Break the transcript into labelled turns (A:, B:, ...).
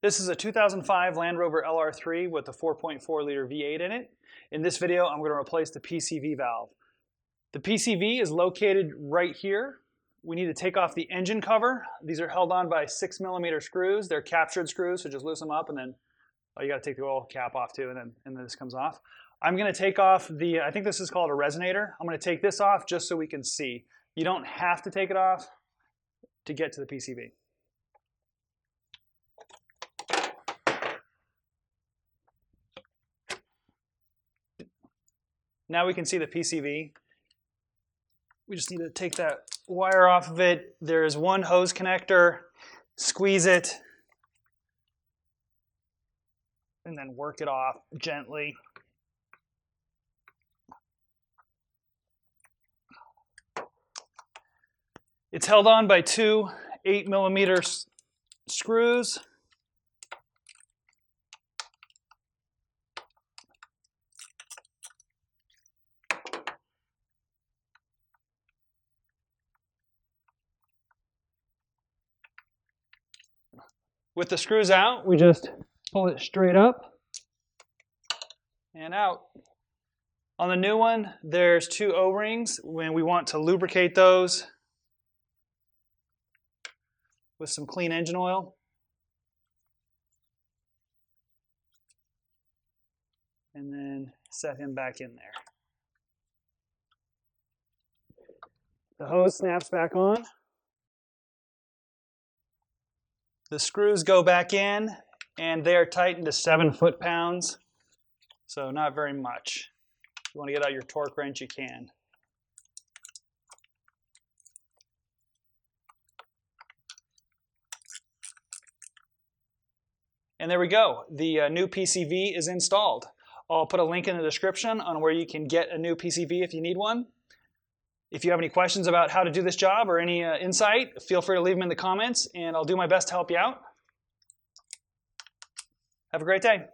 A: This is a 2005 Land Rover LR3 with a 4.4 liter V8 in it. In this video, I'm going to replace the PCV valve. The PCV is located right here. We need to take off the engine cover. These are held on by 6mm screws. They're captured screws, so just loosen them up and then you got to take the oil cap off too, and then this comes off. I'm going to take off the, I think this is called a resonator. I'm going to take this off just so we can see. You don't have to take it off to get to the PCV. Now we can see the PCV. We just need to take that wire off of it. There's one hose connector. Squeeze it. And then work it off gently. It's held on by two 8mm screws. With the screws out, we just pull it straight up and out. On the new one, there's two O-rings. When we want to lubricate those with some clean engine oil. And then set him back in there. The hose snaps back on. The screws go back in, and they are tightened to 7 foot-pounds, so not very much. If you want to get out your torque wrench, you can. And there we go. The new PCV is installed. I'll put a link in the description on where you can get a new PCV if you need one. If you have any questions about how to do this job or any insight, feel free to leave them in the comments, and I'll do my best to help you out. Have a great day.